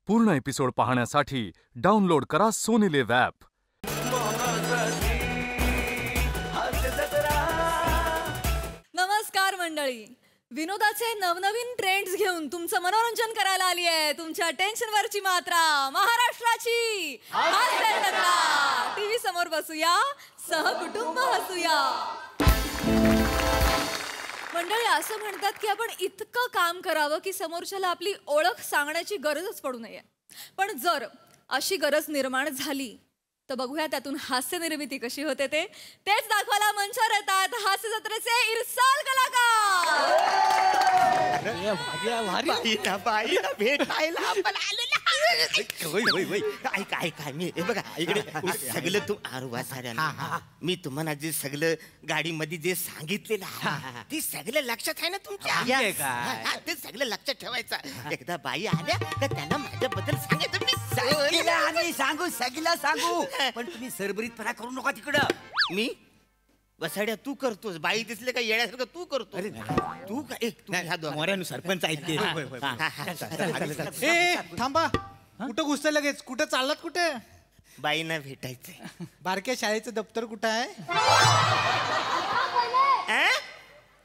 पूर्ण एपिसोड पाहण्यासाठी डाउनलोड करा सोनी लिव्ह ॲप. नमस्कार मंडळी, विनोदाचे नवनवीन ट्रेंड्स घेऊन तुमचं मनोरंजन करायला आली आहे तुमच्या टेन्शनवरची मात्रा महाराष्ट्राची टीव्ही समोर बसूया, सहकुटुंब हसूया. मंडळी, असं म्हणतात की आपण इतकं काम करावं की समोरच्याला आपली ओळख सांगण्याची गरजच पडू नये. पण जर अशी गरज निर्माण झाली तर बघूया त्यातून हास्य निर्मिती कशी होते. तेच दाखवायला मंचावर येतात हास्य जत्रेचे इरसाल कलाकार. मी तुम्हाला जे सगळं गाडीमध्ये जे सांगितलेलं ते सगळं लक्षात आहे ना तुमच्या? ते सगळं लक्षात ठेवायचं. एकदा बाई आल्या तर त्यांना माझ्याबद्दल सांगायचं. मी सांगू सगळं सांगू, पण तुम्ही सरबरीतपणा करू नका तिकडं. मी वसाड्या तू करतोस, बाई दिसले का येण्यासारखं तू करतो. अरे तू काय सरपंच आहेत ते. थांबा, कुठं घुसतं लगेच? कुठं चाललात? कुठे? बाईंना भेटायचंय. बारक्या शाळेचं दप्तर कुठं आहे?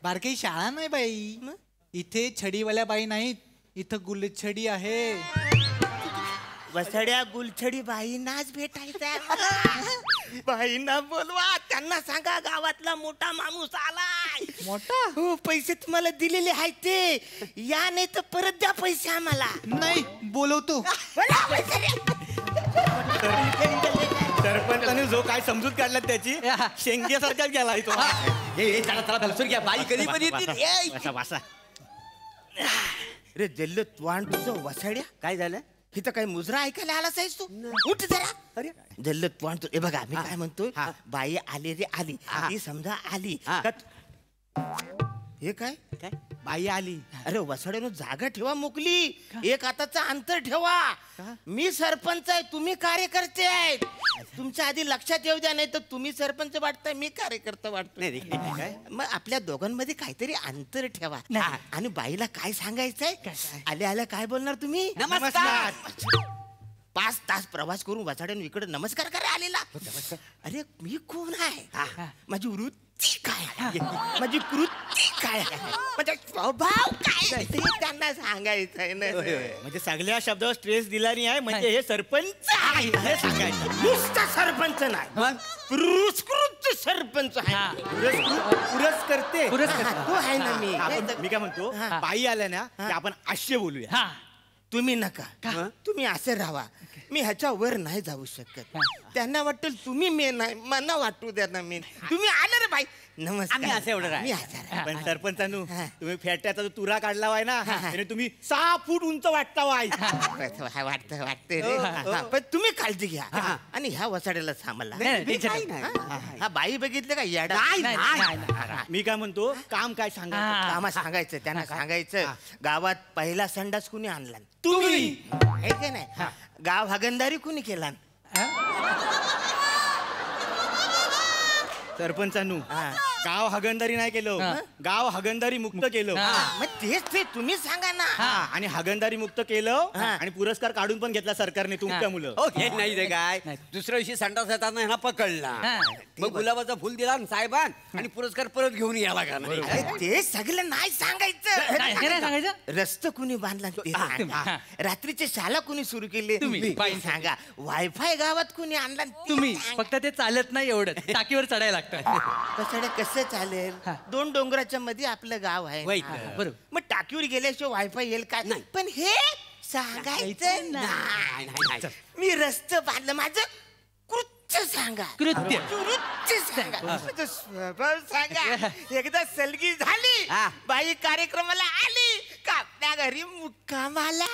बारकी शाळा नाही बाई, इथे छडीवाल्या बाई नाहीत, इथं गुलछडी आहे. वसड्या गुलछडी बाईंनाच भेटायचं. बाईंना बोलवा, त्यांना सांगा गावातला मोठा माणूस आलाय. मोठा? हो, पैसे तुम्हाला दिलेले आहेत ते या, नाही तर परत द्या पैसे आम्हाला. नाही, बोलवतो. सरपंचाने जो काय समजूत काढला त्याची शेंग्यासारखा गेला तो. बाई कधी पण येते. अरे जल्ल त्वाण तुझं वसड्या, काय झालं? इथं काही मुजरा ऐकायला आलाच आहेस तू? उठ जरा. अरे जल्ल त्वाण तू. हे बघा, मी काय म्हणतोय, बाई आली रे आली, ती समजा आली. हे काय काय बाई आली? अरे वसड्यानं जागा ठेवा मोकली, एक हाताचं अंतर ठेवा. मी सरपंच आहे, तुम्ही कार्यकर्ते आहेत. तुमच्या आधी लक्षात येऊ द्या, नाही तर तुम्ही सरपंच वाटताय, मी कार्यकर्ता वाटतोय. मग आपल्या दोघांमध्ये काहीतरी अंतर ठेवा. आणि बाईला काय सांगायचंय? आल्या आल्या काय बोलणार तुम्ही? नमस्कार. 5 तास प्रवास करून वसाड्यानं इकडे नमस्कार करा आलेला. अरे मी कोण आहे? माझी वृत्ती काय आहे? माझी कृती काय आहे? माझा स्वभाव काय आहे? ते त्यांना सांगायचंय ना. म्हणजे सगळ्या शब्दावर स्ट्रेस दिला नाही आहे, म्हणजे हे सरपंच आहे हे सांगायचं. नुसता सरपंच नाही, पुरस्कृत सरपंच आहे. पुरस्कर्ते तो आहे ना मी. मी काय म्हणतो, बाई आल्या ना की आपण आश्य बोलूया. तुम्ही नका, तुम्ही असे राहा. मी ह्याच्या वर नाही जाऊ शकत. त्यांना वाटेल तुम्ही मेन आहे, मला वाटू द्या ना मेन. तुम्ही आले रे बाई, नमस्कार. असं एवढं मी हजर. पण सरपंचानू, तुम्ही फेट्याचा जो तुरा काढला वाय ना, त्याने तुम्ही 6 फूट उंच वाटता वाय. वाटतं रे. पण तुम्ही काळजी घ्या आणि ह्या वसाड्याला सांभाळा. हा बाई बघितलं का येडा? मी काय म्हणतो, काम काय सांगायचं? कामा सांगायचं, त्यांना सांगायचं गावात पहिला संडास कुणी आणला? तुम्ही. हे काय नाही, गाव हगंदारी कुणी केला? सरपंचानू, गाव हगंदारी नाही केलं, गाव हगंदारी मुक्त केलं. मग तेच ते तुम्ही सांगा ना. आणि हगंदारी मुक्त केलं आणि पुरस्कार काढून पण घेतला सरकारने तुमच्या मुलं. नाही रे काय, दुसऱ्या दिवशी संडास येताना ह्याला पकडला, मग गुलाबाचं फुल दिला साहेबान आणि पुरस्कार परत घेऊन यायला का नाही? ते सगळं नाही सांगायचं. रस्ता कुणी बांधला ते सांगा. रात्रीची शाळा कुणी सुरू केली तुम्ही सांगा. वायफाय गावात कुणी आणला तुम्ही. फक्त ते चालत नाही एवढं, टाकीवर चढायला लागतं. कसं चालेल? 2 डोंगराच्या मध्ये आपलं गाव आहे. बरोबर. मग टाकीवर गेल्याशिवाय वायफाय येईल काय? पण हे सांगायचं नाही. मी रस्ता बांधलं, माझं कृत्य सांगा. कृत्य सांगा, माझं स्वभाव सांगा. एकदा सलगी झाली, बाई कार्यक्रमाला आली का आपल्या घरी मुक्कामाला.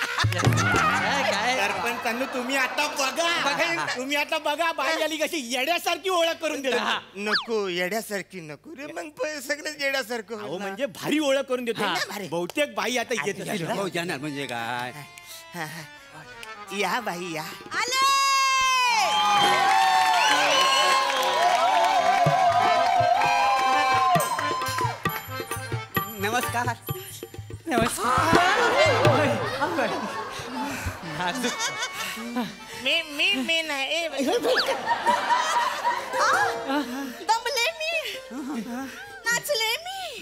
सरपंचांनी तुम्ही आता बघा, तुम्ही आता बघा, बाई आली कशी येड्यासारखी ओळख करून देतो. नको, येड्यासारखी नको रे. मग सगळं येड्यासारखं म्हणजे भारी ओळख करून देतो. बहुतेक बाई आता येत जाणार म्हणजे काय? या बाई या. नमस्कार. मी नाही दमले मी नाचले मी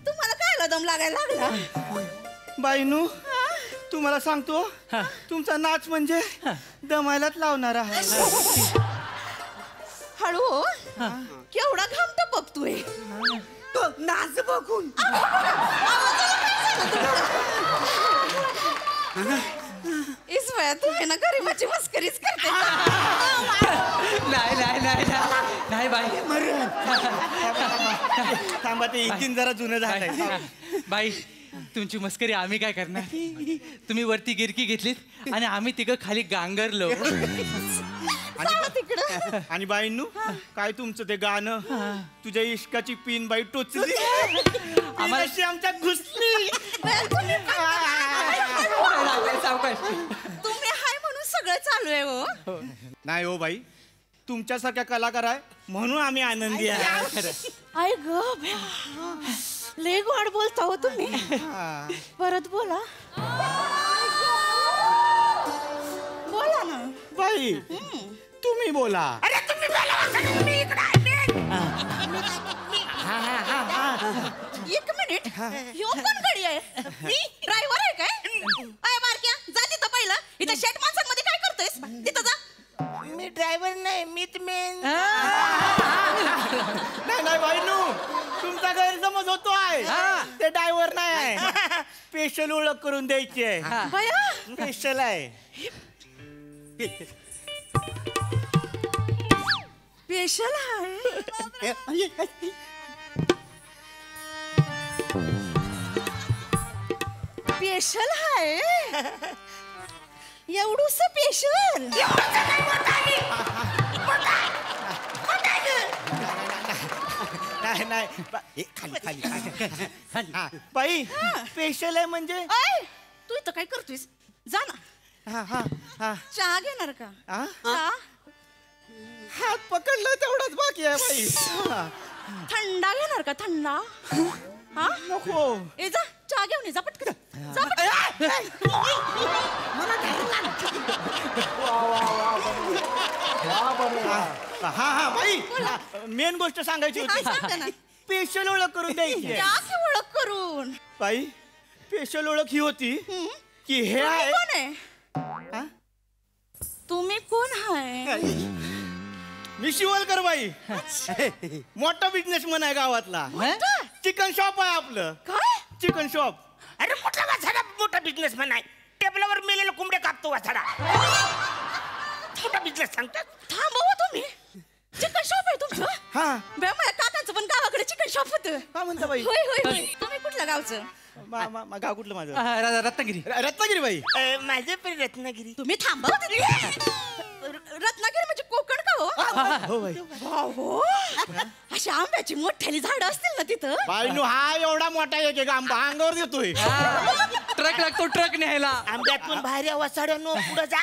तुम्हाला कायला दम लागायला लागला बाईनू तुम्हाला सांगतो तुमचा नाच म्हणजे दमायलाच लावणारा हळू हो. केवढा घाम टपकतोय तो नाच बघून इस वयात तुम्ही ना गरीबाची मस्करीच करते नाही नाही नाही नाही नाही बाई थांबा ते इंजिन जरा जुनं झालंय बाई तुमची मस्करी आम्ही काय करणार तुम्ही वरती गिरकी घेतलीत आणि आम्ही तिघं खाली गांगरलो तिकडं आणि बाईंनू काय तुमचं ते गाणं तुझ्या इश्काची पिन बाई टोचली आम्हाला- अशी आमच्या घुसली सावकाश तुम्ही हाय म्हणून सगळं चालू आहे हो नाही हो बाई तुमच्यासारख्या कलाकार आहे म्हणून आम्ही आनंदी आहे आय ग लय गोड बोलता हो तुम्ही परत बोला बोला ना बाई तुम्ही बोला एक मिनिट ह्यो कोण गडी आहे मी ड्रायव्हर आहे काय अय बारक्या जा तिथं पहिलं इथं शेट माणसांमध्ये काय करतोयस तिथं जा मी ड्रायव्हर नाही मीच मेन नाही नाही बाईनू तुमचा गैरसमज होतो आहे ते ड्रायव्हर नाही आहे स्पेशल ओळख करून द्यायची आहे बया स्पेशल आहे स्पेशल आहे स्पेशल आहे एवढूस स्पेशल नाही नाही खाली खाली खाली हा, बाई स्पेशल आहे म्हणजे अय तू इथं काय करतोयस जा ना हा हा हा चहा घेणार का हा? चहा हात पकडलं तेवढंच बाकी आहे बाई हा. थंडा घेणार का थंडा हा नको ए जा चहा घेऊन ये जा पटकन जा पटकन. हा हा बाई मेन गोष्ट सांगायची काय सांगता ना? होती स्पेशल ओळख करून द्यायची आहे. या की ओळख करून बाई स्पेशल ओळख ही होती की हे तुम्ही आहे कोण आहे हा? तुम्ही कोण आहे मी शिवलकर बाई मोठा बिझनेसमन आहे गावातला चिकन शॉप आहे आपलं काय चिकन शॉप अरे मोठा वासाडा मोठा बिझनेसमॅन आहे टेबलावर मेलेले कोंबडे कापतो वासाडा मोठा बिझनेस सांगतात थांबवा तुम्ही चिकन शॉप आहे तुमचं हा बे माझ्या काकांचं पण गावाकडे चिकन शॉप होतं काय म्हणता बाई होय होय होय तुम्ही कुठल्या गावचं गाव कुठलं माझं रत्नागिरी रत्नागिरी बाई माझे पण रत्नागिरी तुम्ही थांबा रत्नागिरी म्हणजे कोकण का हो हो बाई हो अशी आंब्याची मोठ्याली झाड असतील ना तिथं बाई नो हा एवढा मोठा एक एक आंबा अंगावर देतोय ट्रक लागतो ट्रक न्यायला आंब्यातून बाहेर वासाड्यानो पुढे जा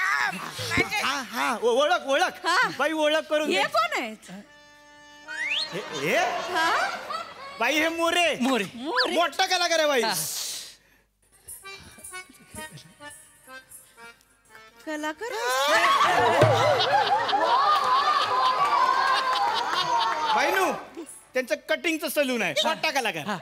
हा हा ओळख ओळख हा. बाई ओळख करून हे दे. कोण आहेत हे हा बाई हे मोरे मोरे मोठा कलाकार आहे बाई कलाकार बाई नो त्यांचं कटिंगचं सलून आहे मोठा कलाकार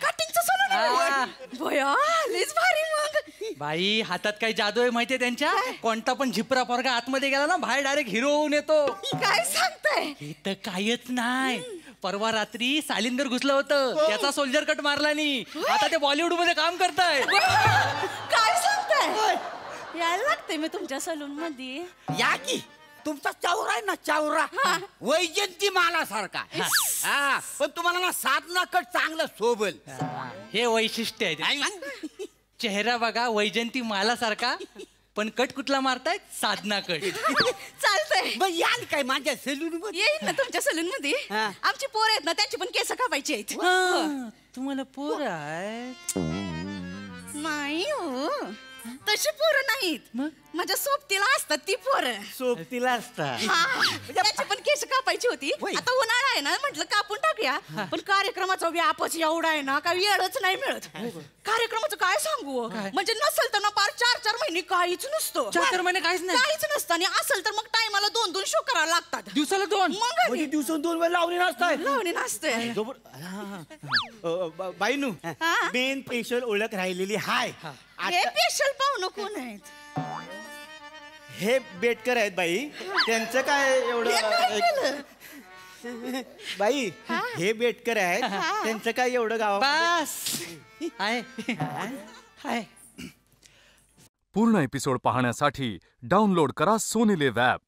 कटिंगचं सोनं बया लयच भारी मग बाई हातात काही जादू आहे माहितीये त्यांच्या कोणता पण झिपरा पोरगा आतमध्ये गेला ना बाहेर डायरेक्ट हिरो होऊन येतो काय सांगताय इथं कायच नाही परवा रात्री सालिंदर घुसलं होतं त्याचा सोल्जर कट मारला नी आता ते बॉलिवूड मध्ये काम करताय काय सांगताय यायला लागते मी तुमच्या सलून मध्ये या की तुमचा चावरा आहे ना चावरा वैजंती माला सारखा हा पण तुम्हाला ना साधना कट चांगलं सोबल हे वैशिष्ट्य आहे काय म्हण? चेहरा बघा वैजंती माला सारखा पण कट कुठला मारताय साधना कट चालतंय मग याल काय माझ्या सेलून मध्ये येईल ना तुमच्या सलून मध्ये हा. आमची पोर आहेत ना त्यांची पण केस कापायची आहेत हा, तुम्हाला पोर आहे नाही हो तशी पोरं नाहीत माझ्या सोबतीला असतात ती पोरं. सोबतीला असता. हा, त्याची पण केस कापायची होती. आता उन्हाळा आहे ना, म्हटलं कापून टाकूया. पण कार्यक्रमाचा व्यापच एवढा आहे ना, काय वेळच नाही मिळत. कार्यक्रमाचं काय सांगू, म्हणजे नसेल तर ना पार 4-4 महिने काहीच नसतं. 4-4 महिने काहीच नाही? काहीच नसतं. आणि असेल तर मग टायमाला 2-2 शो करायला लागतात. दिवसाला 2? मग आणि म्हणजे दिवसून 2 वेळा लावणी नसताय. लावणी नसते. बाईनू हा? मेन स्पेशल ओळख राहिलेली हाय. हे स्पेशल पाहुणं कोण आहेत? हे बेटकर आहेत बाई. त्यांचं काय हे काय एवढं केलं? बाई हे बेटकर आहेत. त्यांचं काय एवढं गाव. बस आहे आहे. पूर्ण एपिसोड पाहण्यासाठी डाउनलोड करा सोनी लिव्ह ॲप.